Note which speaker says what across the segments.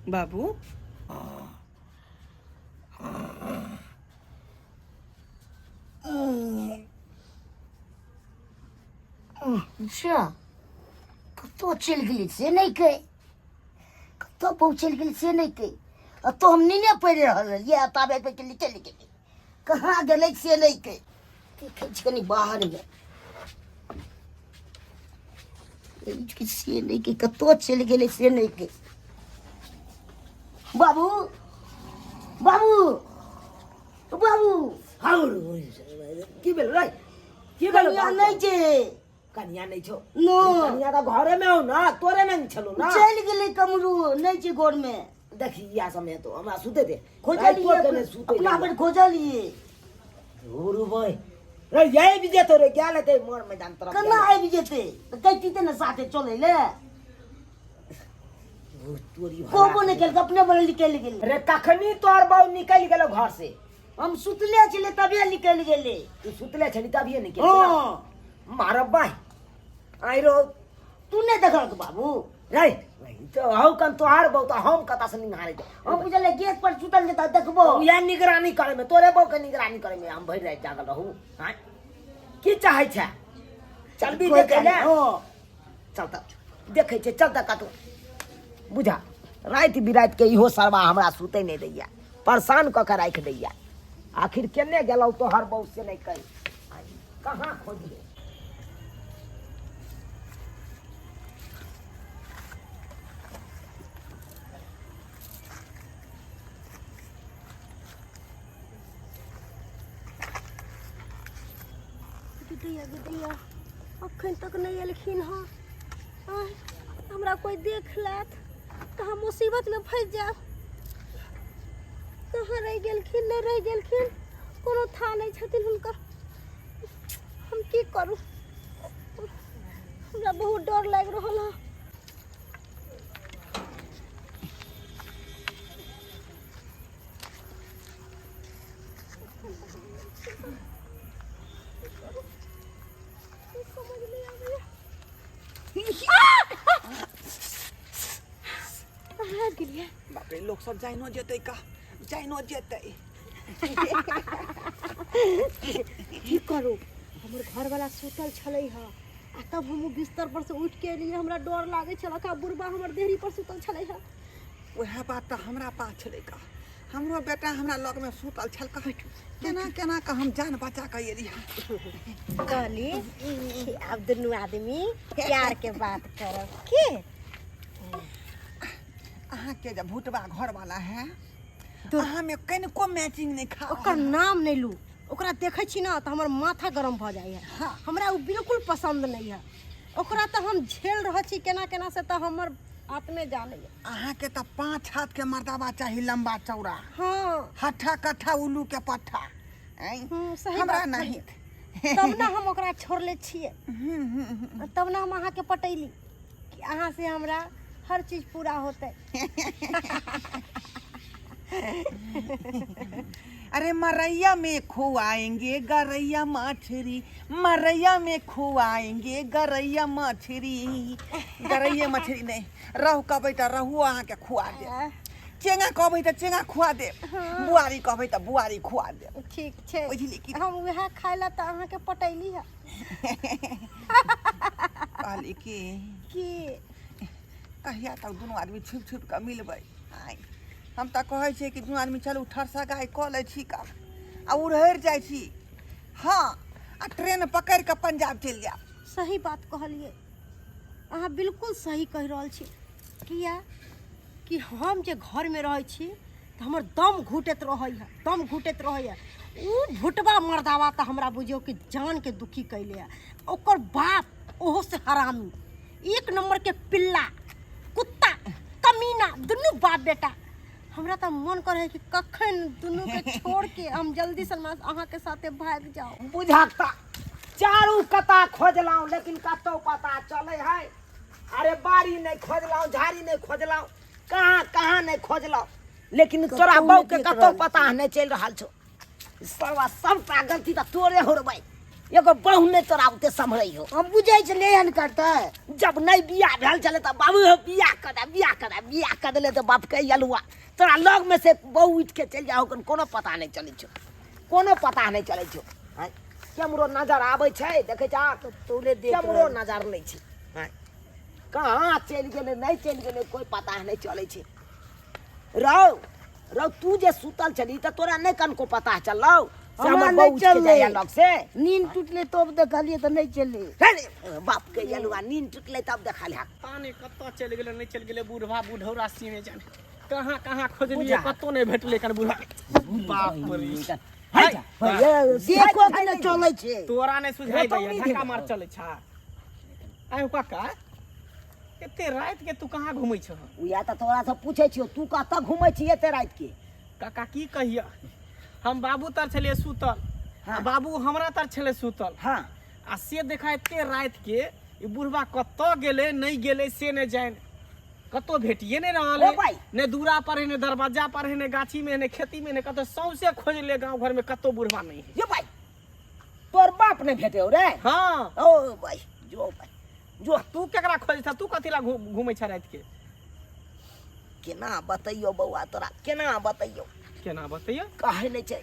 Speaker 1: बाबू
Speaker 2: अच्छा कतो चल गेली से नहीं कहे कतो बहु चल गेली से नहीं कहे तो हम नहीं पढ़ रहा ये ताबे पे चली चली गेली कहाँ गेलै से नहीं कहे देखे कनी बाहर में से नहीं कहे कतो चल गेलै से नहीं कहे बाबू बाबू बाबू
Speaker 3: की भेल रे की भेल
Speaker 2: कनिया नहीं छे
Speaker 3: कनिया नहीं छो
Speaker 2: नो
Speaker 3: कनिया तो घरे में हो ना तोरे में छलो ना
Speaker 2: चल गेलै कमरू नहीं छे घर में
Speaker 3: देखी या समय तो हमरा सुते दे
Speaker 2: खोजलिए
Speaker 3: सुते
Speaker 2: अपना पर खोजलिए
Speaker 3: ओरू भाई रे यही भी जेतो रे क्या लेते मोर मैदान तरफ
Speaker 2: कना आबि जेते कहती ते न साथे चले ले
Speaker 3: तोरी
Speaker 2: कोबो निकल के अपने बल निकल गेल
Speaker 3: रे कखनी तोर बाऊ निकल गेलो घर से
Speaker 2: हम सुतले छले तबे निकल गेले
Speaker 3: तू सुतले छली तभी निकल
Speaker 2: हां
Speaker 3: मारा भाई आई रो
Speaker 2: तू ने देखल के बाबू
Speaker 3: रे तो हाउ कन तोहार बाऊ तो हम कता से निहारे
Speaker 2: हम बुझले गेट पर सुतल जेता देखबो
Speaker 3: या निगरानी करे में तोरे बाऊ के निगरानी करे में हम भर रात जागल रहू हां की चाहे छ चल भी देखे ले
Speaker 2: हां
Speaker 3: चलता देखे छ चलता का तू बुझा रात बिरात के इहो सरवा हमरा सुते नहीं दैया परेशान क के राख दैया आखिर केने गेलौ तो हर बाऊ से नहीं कही कहां खोजिए
Speaker 4: गिटिया अखन तक नहीं एलखिन हाँ हमरा कोई देख लेत तो हम मुसीबत में फंस जाब कहाँ रह गेलखिन नहीं रह गेलखिन कोनो था नहीं छथिन हुनका हम की करूं हमरा बहुत डर लग रहल है
Speaker 1: बाप रे लोग सब जाय न जेतै का जाय न जेतै
Speaker 4: की करू हमर घर वाला सुतल छलै ह आ तब हम बिस्तर पर से उठ के लिए हमरा डर लागे छल का बुढ़बा हमर देहरी पर सुतल छलै ह
Speaker 1: वह बात तो हमरा पास छलै का हमरो बेटा हमरा लग में सुतल छल का केना केना का हम जान बचा के एलिया
Speaker 4: कहली अब दुनू आदमी प्यार के बात करब की
Speaker 1: अहाँ के जब भूतबा घर वाला है अहाँ में कनिको मैचिंग नहीं खा
Speaker 4: ओकर नाम नहीं लू ओकरा देखे छी ना तो हमर माथा गरम भ जाय है
Speaker 1: हाँ।
Speaker 4: हमरा उ बिल्कुल पसंद नहीं है ओकरा तो हम झेल रह छी केना केना से तो हमर आत्मे जाने
Speaker 1: अहाँ के तो 5 हाथ के मर्दाबा चाहिए लंबा चौड़ा
Speaker 4: हाँ
Speaker 1: हट्ठा कट्ठा उल्लू के पट्ठा
Speaker 4: सही
Speaker 1: हमरा
Speaker 4: बात
Speaker 1: नहीं
Speaker 4: तब ना हम ओकरा छोड़ले छिए तब ना हम अहाँ के पटैली कि अहाँ से हमरा हर चीज पूरा होते
Speaker 1: अरे मरैया में खुआएंगे गरैया मछली मरैया में खुआएंगे गरैया मछली गरैया मछली नहीं रहू कहबै तो रहू अहाँ के खुआ दे चेंगा कहबै तो चेंगा खुआ दे बुआरी कहबै तो बुआरी खुआ दे
Speaker 4: ठीक छै
Speaker 1: बुझली कि
Speaker 4: हम वह खाइला तो अहाँ के पटैली है
Speaker 1: कहली कि कहिया तक दुनू आदमी छुप छुप के मिलबै हम तो कहै छियै कि दुनू आदमी चलू ठरसा गाय कऽ लै छी का आ उड़हरि जाइ छी हाँ आ ट्रेन पकड़ि के पंजाब चलि जायब
Speaker 4: सही बात कहलिए अहाँ बिल्कुल सही कह रहल छी किया कि हम जे घर में रहै छी तो हमर दम घुटैत रहैया उ भुटबा मर्दावा तो हमरा बुझियो कि जान के दुखी कैले ओकर बाप ओहो से हरामी एक नंबर के पिल्ला कुत्ता कमीना दुनू बाप बेटा हमरा तो मन करे है कि कखन दुनू के छोड़ के हम जल्दी से अहाँ के साथे भाग जाओ
Speaker 3: बुझाता चारू कता खोजलाऊ लेकिन कतौ पता चले है अरे बाड़ी नहीं खोजलाऊ झाड़ी नहीं खोजलाऊ कहाँ कहाँ नहीं खोजलाऊ लेकिन तोरा बहू के कतौ पता नहीं चल रहा छो सरवा सबटा गलती तो तोरे हो रे भाई एगो बहु नहीं तोरा उते संभरई हो
Speaker 2: हम बुझै छै लेहन करतै
Speaker 3: जब नहीं बियाह भेल चले त बाबू हो बियाह कर देले तो बाप के यलुआ तोरा लग में से बहु उठ के चल जाओ कोनो पता नहीं चलै छो कोनो पता नहीं चलै छो हैं केमरो नजर आबै छै देखे जा
Speaker 2: तोले देख
Speaker 3: केमरो नजर नहीं छै हैं कहाँ चल गेले नहीं चल गेले कोई पता नहीं चलै छै रौ तू जे सुतल छली त तोरा नहीं कनको पता चलौ से
Speaker 2: हमरा
Speaker 3: हमर
Speaker 2: नहीं
Speaker 3: बहु उठ के
Speaker 2: चललै।
Speaker 3: जाइया लग से
Speaker 2: नींद टूटले तब देखलिए त नहीं चलले
Speaker 3: हे बाप के यलुआ नींद टूटले तब देखल है
Speaker 5: ताने कत्तो चल गेले नहीं चल गेले बूढ़वा बूढ़ौरा सीने जाने कहाँ कहाँ खोजलिए
Speaker 3: बुझा।
Speaker 5: कत्तो नहीं भेटले कन बूढ़ा बाप रे
Speaker 2: देखो के न चलै छै
Speaker 5: तोरा नहीं सुझाई
Speaker 3: तो
Speaker 5: दैया
Speaker 3: नहीं
Speaker 5: धक्का
Speaker 3: देगा।
Speaker 5: मार चले छा आय काका एते रात के तू कहाँ घुमै छ
Speaker 3: उया त तोरा से पूछे छियो तू कत घुमै छी एते रात के
Speaker 5: काका की कहिया हम बाबू तर छलिए सुतल
Speaker 3: हाँ।
Speaker 5: आ बाबू हमरा तर छले सुतल
Speaker 3: हाँ
Speaker 5: आ से देखा एते रात के ई बुढ़वा कत्तो गेले नहीं गेले से नहीं जान कत्तो भेटिए नहीं रहल
Speaker 3: ओ भाई।
Speaker 5: ने दूरा पर है ने दरवाजा पर है ने गाछी में है ने खेती में ने कत्तो सौंसे खोज ले गांव घर में कत्तो बुढ़वा नहीं है
Speaker 3: ये भाई तोर बाप ने भेटे हो रे
Speaker 5: हाँ
Speaker 3: ओ भाई जो
Speaker 5: जो तू केकरा खोज था तू कथी ला घूमै छ रात के
Speaker 3: केना बतैयो बौआ तोरा केना बतैयो
Speaker 5: केना बतैयो
Speaker 3: कहे नहीं छै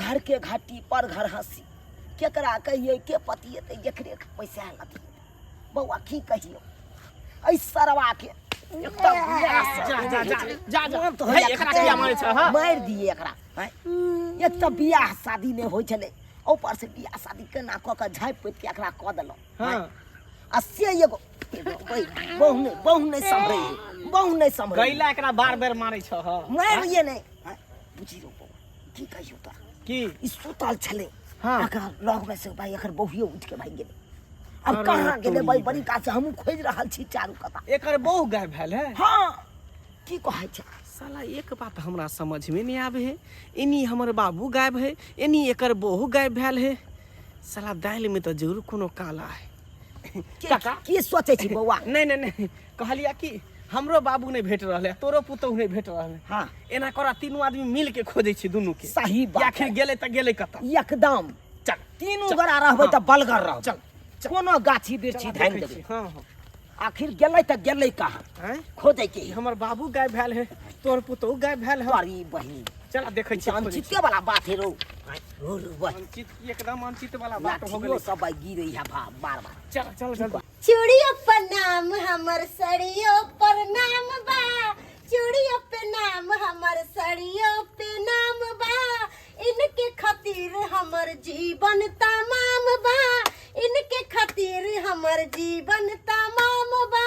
Speaker 3: घर के घाटी पर घर हंसी केकरा कहिए के पतिएते जकरे पैसा लती बौआ की कहियो ऐ सरवा के एकदम
Speaker 5: जा तो है एकरा किया मारे छ हां
Speaker 3: मार दिए एकरा हैं? एक तो बियाह शादी ने होय छले ऊपर से बियाह शादी केना क के झाँपि पोति के एकरा क देलो
Speaker 5: हां
Speaker 3: आ से एगो बहु नहीं संभरे
Speaker 5: गैला एकरा बार मारे छ हां
Speaker 3: मारिए नहीं हैं? बुझी रो बौआ की कहियो तोरा
Speaker 5: की
Speaker 3: ई सुतल छले
Speaker 5: हाँ।
Speaker 3: एकरा लग में से भाई एकर बहुए उठ के भाग गेले अब
Speaker 5: अरे
Speaker 3: कहाँ गेले
Speaker 5: तोरी
Speaker 3: भाई बड़ी का से हम खोज रहल छी चारू कता
Speaker 5: एकर बहु गायब भेल है
Speaker 3: हाँ की कहै छै
Speaker 5: साला एक बात हमरा समझ में नहीं आवे है इनी हमर बाबू गायब है इनी एकर बहु गायब भेल है साला दाल में तो जरूर कोनो काला है काका
Speaker 3: की सोचे छी बौआ
Speaker 5: नहीं कहलिया कि हमरो बाबू नहीं भेट रहले तोरो पुतहु नहीं भेट रहले
Speaker 3: हाँ
Speaker 5: एना करा तीनों आदमी मिल के खोजे छी दुनू के
Speaker 3: सही बात
Speaker 5: आखिर
Speaker 3: है।
Speaker 5: गेले त गेले कत
Speaker 3: एकदम
Speaker 5: चल
Speaker 3: तीनू गोरा रहबै त बलगर रह
Speaker 5: चल
Speaker 3: कोनो गाछी बिरछी धांग देबै
Speaker 5: हां हां
Speaker 3: आखिर गेलै त गेलै कहाँ
Speaker 5: हैं
Speaker 3: खोदै के
Speaker 5: हमर बाबू गायब भेल है तोर पुतहु गायब भेल है
Speaker 3: बड़ी बहिन
Speaker 5: चला देखै छी
Speaker 3: अनचिते वाला बात है रो बहिन
Speaker 5: अंचित एकदम अंचित वाला बात हो
Speaker 3: लाठियो
Speaker 5: गेलै
Speaker 3: सब गिरै है बार बार
Speaker 5: चल चल चल
Speaker 4: चूड़ियों पर नाम हमर सड़ियों पर नाम बा चूड़ियों पे नाम हमर सड़ियों पे नाम बा इनके खातिर हमर जीवन तमाम बा इनके खातिर हमर जीवन तमाम बा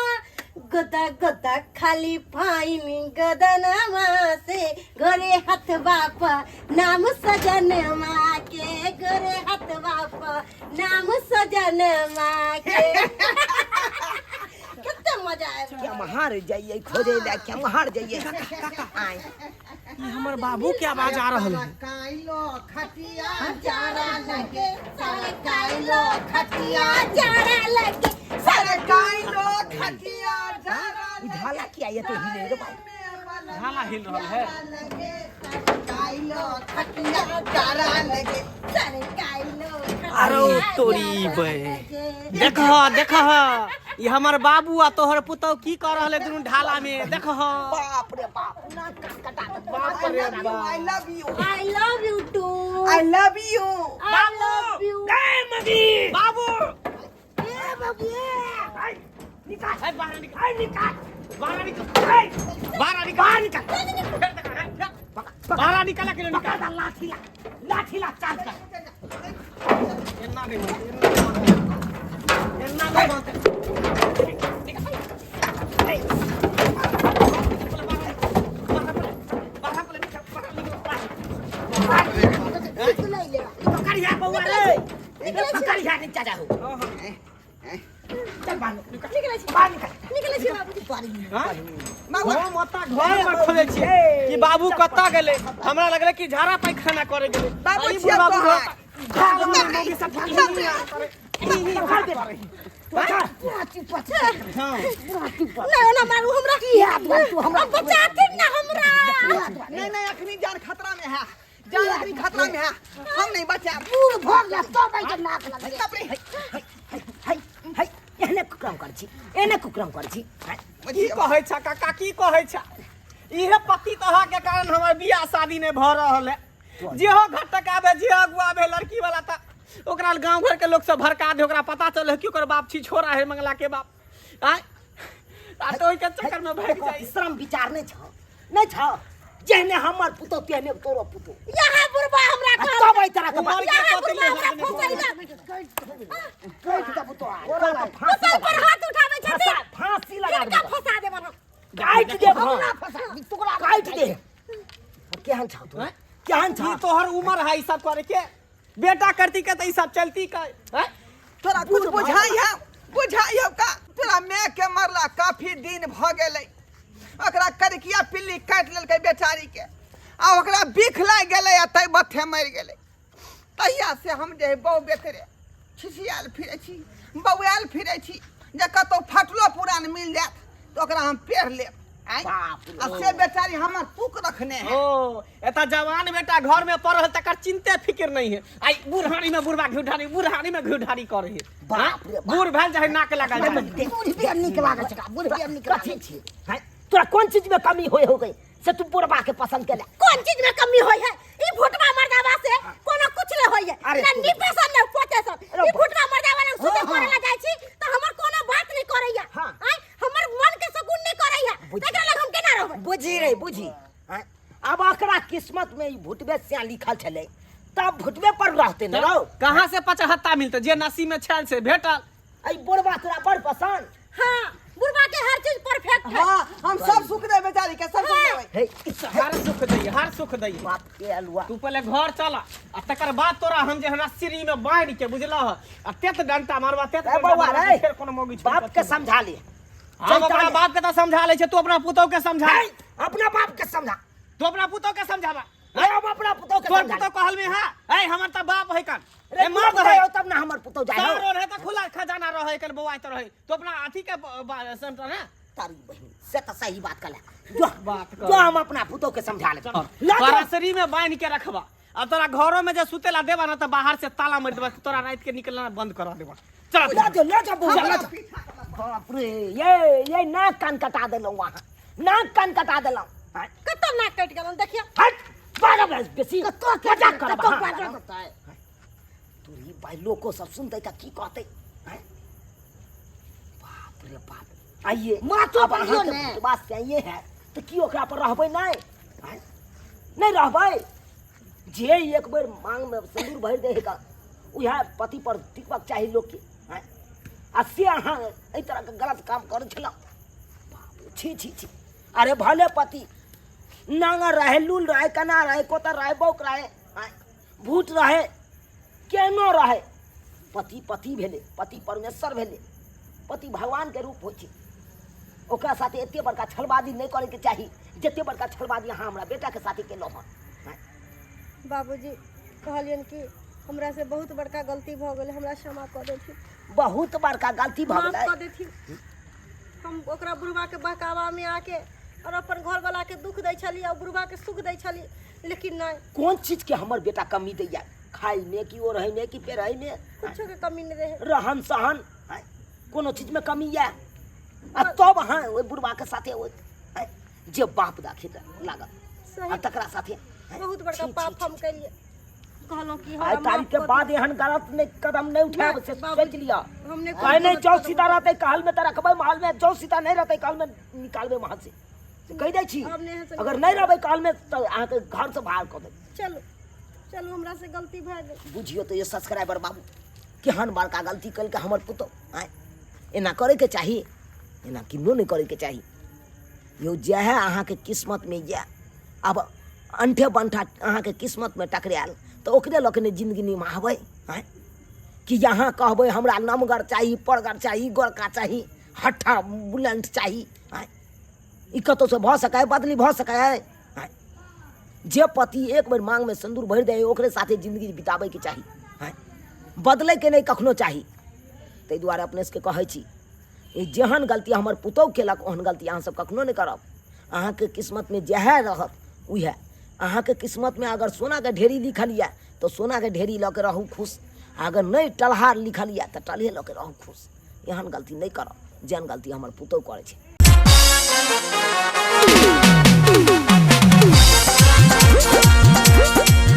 Speaker 4: गदा गदा खाली फाइन गदनमा से गोरे हाथ बापा नाम सजन माँ के गोरे हाथ बापा नाम सजन माँ के कितना मजा आया
Speaker 3: क्या महार जाइए खोजे ले क्या महार जाइए आए
Speaker 5: ई हमर बाबू के आवाज आ रहल है
Speaker 4: काइलो खटिया जाड़ा लगे सारे काइलो खटिया जाड़ा लगे सारे काइलो खटिया जाड़ा
Speaker 3: झाला किया ये तो हिले रे भाई
Speaker 5: झाला हिल रहल है
Speaker 4: लगे काइलो खटिया जाड़ा लगे सारे काइलो
Speaker 5: अरे तोरी बे देख देख ई हमर बाबू आ तोहर पुतौ की कर रहले दुनू ढाला में देख
Speaker 3: बाप रे बाप ना कटा
Speaker 5: बाप रे बाप
Speaker 3: I love you
Speaker 4: I love you too.
Speaker 3: I love you
Speaker 4: I love you.
Speaker 5: बाबू
Speaker 4: ए बाबू
Speaker 5: निकाल है बाहर निकाल निकाल बाहर निकाल बाहर निकाल बाहर निकाल के निकाल
Speaker 3: लाठी ला चाल कर
Speaker 5: एन्ना नहीं एन्ना नहीं
Speaker 3: पकड़िया बउआ रे पकड़िया नहीं चाचा हो चल बाहर निकल
Speaker 5: घर में खोजे छी कि बाबू कत्ता गेले हमरा लगले कि झाड़ा पैखाना करे गेले
Speaker 3: बाबू
Speaker 5: ई
Speaker 3: छिया
Speaker 5: बाबू
Speaker 3: कहाँ?
Speaker 5: घर में मोगी सब
Speaker 4: ना ना मारू हमरा की है तू हमरा बचाते ना हमरा
Speaker 1: नहीं अखनी जान खतरा में है जान आदमी खतरा में है, हम नहीं बचा।
Speaker 2: बूढ़ भोग गया तो भाई के नाक लग गया।
Speaker 3: है एहने कुक्रम कर छी, एहने कुक्रम कर छी।
Speaker 5: की कहै छ काका, की कहै छ? इहे पति तहा के कारण हमर बियाह शादी नहीं भ रहल है। जेहो घटक आबे, जे अगुआ आबे लड़की वाला त ओकरा गांव घर के लोग सब भड़का दे, ओकरा पता चले कि ओकर बाप छी छोरा है मंगला के बाप। आय आ तो ओइ के चक्कर में भाग जाई।
Speaker 3: श्रम विचार नहीं छ, नहीं छ। जेहने हमर पुतो तेहने तोरो पुतो।
Speaker 4: यहाँ बुढ़बा हमरा
Speaker 3: तो भाई तरह के
Speaker 5: उमर के
Speaker 4: यहाँ
Speaker 5: कथी
Speaker 4: बुढ़बा
Speaker 5: ले
Speaker 4: हमरा फंसाइला।
Speaker 3: कैट के पुतो ओरा के फांसी
Speaker 4: फसल पर हाथ उठावे छथि।
Speaker 3: फांसी लगा दे।
Speaker 4: किनका फंसा देबन हम?
Speaker 3: काट दे टुकड़ा काट दे। केहन छ तू? केहन छ?
Speaker 5: ई तोहर उमर है ई सब करे के। बेटा करती के त ई सब चलती का। हैं?
Speaker 1: तोरा कुछ बुझाई का? तोरा मैं के मरला काफी दिन भ गेलै, ओकरा करकिया पिल्ली काट लेलकै बेचारी के, आ ओकरा बिख लाग गेलै आ तै बथे मर गेलै। तहिया से हम जे बहु बेतरे छिछियाल फिरै छी, बौआल फिरै छी, जे कतौ फटलो पुरान मिल जात तो ओकरा हम पेड़ लेब। आय आ से बेचारी हमर तुक रखने है।
Speaker 5: ओ एता जवान बेटा घर में पड़ल तकर चिंते फिक्र नहीं है। आई बुढ़ानी में बुढ़वा घुठानी, बुढ़ानी में घुठानी करे है।
Speaker 3: बाप रे बाप।
Speaker 5: बूढ़ भेल चाहे नाक लगा जाए।
Speaker 2: बूढ़ भी निक लागे छ, बूढ़ भी निक लागे
Speaker 3: कथी छी? हैं? तोरा कौन चीज में कमी हो गई से तू बुढ़बा के पसंद केला?
Speaker 4: कौन चीज में कमी होई है? ई भुटवा मर्दावा से कोनो कुछ नहीं होई है।
Speaker 3: अरे
Speaker 4: ना
Speaker 3: तू-
Speaker 4: निपेसन न पोतेसन। ई भुटवा मर्दावा न सुते
Speaker 3: हाँ,
Speaker 4: करे
Speaker 3: हाँ।
Speaker 4: ला जाय छी त हमर कोनो बात नहीं करैया।
Speaker 3: हाँ।
Speaker 4: आय हमर मन के सुकून नहीं करैया। तकरा लग हम केना रहबै?
Speaker 3: बुझी रे बुझी। हैं? अब अकरा किस्मत में ई भुटबे से लिखल छले, तब भुटबे पर रहते न रहो।
Speaker 5: कहाँ से 75 मिलते? जे नसीब में छल से भेटल।
Speaker 3: आई बुढ़बा तोरा बड़ पसंद।
Speaker 4: हां बुढ़वा के हर चीज परफेक्ट है।
Speaker 1: हां हम सब सुख दे बेचारी के, सब सुख देबै।
Speaker 3: हे
Speaker 5: हर सुख दैए, हर सुख दैए।
Speaker 3: बाप के अलुआ।
Speaker 5: तू पहले घर चला आ तकर बाद तोरा हम जे रस्सी में बांध के बुझलह आ तेत डंटा मारवा, तेत
Speaker 3: ए
Speaker 5: डंटा
Speaker 3: बौआ
Speaker 5: मारवा,
Speaker 3: रे,
Speaker 5: फिर कोनो मौगी छोड़
Speaker 3: बाप के समझा ले।
Speaker 5: हम अपना बाप के तो समझा ले छे, तू अपना पुतौ के समझा।
Speaker 3: हैं? अपना बाप के समझा।
Speaker 5: तू अपना पुतौ के समझावा।
Speaker 3: हम अपना पुतो के
Speaker 5: तोर
Speaker 3: समझा।
Speaker 5: पुतौ कहल में है, ए हमर त बाप है कन।
Speaker 3: रे
Speaker 5: ए
Speaker 3: मां
Speaker 5: मां
Speaker 3: बतायो
Speaker 5: है।
Speaker 3: तब ना हमर पुतो जाए।
Speaker 5: सारो रहे त खुला खजाना रहे कन बौआ त रहे। तू अपना अथी के सेंटर है।
Speaker 3: तारी बहन से तो सही बात कले। जो
Speaker 5: बात कर।
Speaker 3: जो हम अपना पुतो के समझा ले।
Speaker 5: तोरा शरीर में बांध के रखबा। अब तोरा घरों में जे सुतेला देबा ना त बाहर से ताला मार देबा, तोरा रात के निकलना बंद करा देबा। चल
Speaker 3: ले जा बुझा ले जा। बाप रे, ये नाक कान कटा देलौ वहां। नाक कान कटा देलौ। हैं?
Speaker 4: कतौ नाक कट गेलन देखिया।
Speaker 3: हट बारा बेसी
Speaker 2: कतो के
Speaker 3: मजाक कर।
Speaker 2: कतो बाजा होता है।
Speaker 3: तोरी भाई लोग को सब सुनते का की कहते हैं? बाप रे बाप। आइए
Speaker 2: माँ तो
Speaker 3: अब
Speaker 2: बढ़ियो
Speaker 3: अहाँ के
Speaker 2: ने।
Speaker 3: बात चाहिए है तो की ओकरा पर रहबै नहीं? हैं? नहीं रहबै। जे एक बेर मांग में सिंदूर भर दे का उहा पति पर टिकबक चाहिए लोग के। हैं? आ से अहाँ एहि तरह के गलत काम कर छला। बाप छी छी छी। अरे भले पति नांगर रहे, लूल रहे, कना रहे, कोतर रहे, बौक रहे, हैं? भूत रहे, केनो रहे, पति पति भेले, पति परमेश्वर भेले, पति भगवान के रूप होइ छै। ओकरा साथे एते बड़का छलबाजी नहीं करे के चाही जते बड़का छलबाजी अहाँ हमरा बेटा के साथे केलौ हन।
Speaker 4: बाबूजी कहलियन कि हमरा से बहुत बड़का गलती भ गेल, हमरा क्षमा क देथि।
Speaker 3: बहुत बड़का गलती भ
Speaker 4: माफ क
Speaker 3: गेलै।
Speaker 4: देथि। हम ओकरा बुढ़वा के बहकावा में आके और अपन घर वाला के दुख दै छली और बुढ़वा के सुख दै छली, लेकिन नहीं
Speaker 3: कोन चीज के हमर बेटा कमी दैया? खाई में कि ओ रहे में कि पेरही में?
Speaker 4: कुछो के कमी नहीं रहे।
Speaker 3: रहन सहन हैं? कोनो चीज में कमी या? आ तब हाँ ओइ बुढ़वा के साथे ओ हैं? जे बाप दाखे लागल आ
Speaker 4: सही
Speaker 3: तकरा साथे हैं?
Speaker 4: बहुत बड़का
Speaker 3: छी,
Speaker 4: पाप
Speaker 3: छी,
Speaker 4: हम करिए। कहलो कि
Speaker 3: आई
Speaker 4: हमरा
Speaker 3: तारीख के बाद एहन गलत नहीं कदम नहीं उठाब से
Speaker 4: बाबू,
Speaker 3: सोच लिया।
Speaker 4: हमने कोई
Speaker 3: कहे नहीं
Speaker 4: गलत
Speaker 3: जो
Speaker 4: कदम
Speaker 3: सीधा रहते कहल में तो रखबे महल में, जो सीधा नहीं रहते कहल में निकालबे महल से। कह दै छी
Speaker 4: हमने यहाँ से
Speaker 3: अगर नहीं रहबे कहल में तो अहाँ के घर से बाहर कर दे।
Speaker 4: चलो चलो हमरा से गलती भ गेल।
Speaker 3: बुझियो तो ये सब्सक्राइबर बाबू केहन बड़का गलती कल के हमर पुतो आय एना करे के चाहिए, एना किन्नो नहीं करे के चाहिए। यो जे है अहाँ के किस्मत में ये अब अंठे बंठा अहाँ के किस्मत में टकरायल तो ओकरे लखने जिंदगी निभाबै हैं? कि यहाँ कहबै हमरा नमगर चाहिए, परगर चाहिए, गोरका चाहिए, हट्ठा बुलंद चाहिए हैं? ई कतौ से भ सकै, बदली भ सकै हैं? जे पति एक बेर मांग में सिंदूर भर दे ओकरे साथे जिंदगी बिताबै के चाही हैं? बदलै के नहीं कखनो चाही। ताहि दुआरे अपने से कहै छी ई जेहन गलती हमर पुतौह केलक ओहन गलती अहाँ सब कखनो नहीं करब। अहाँ के किस्मत में जहे रहत उहे अहाँ के किस्मत में अगर सोना के ढेरी लिखल यऽ तो सोना के ढेरी लऽ के रहू खुश, अगर नहीं टलहार लिखल यऽ तो टलहे लऽ के रहू खुश। एहन गलती नहीं करब जेहन गलती हमर पुतहु करै छै।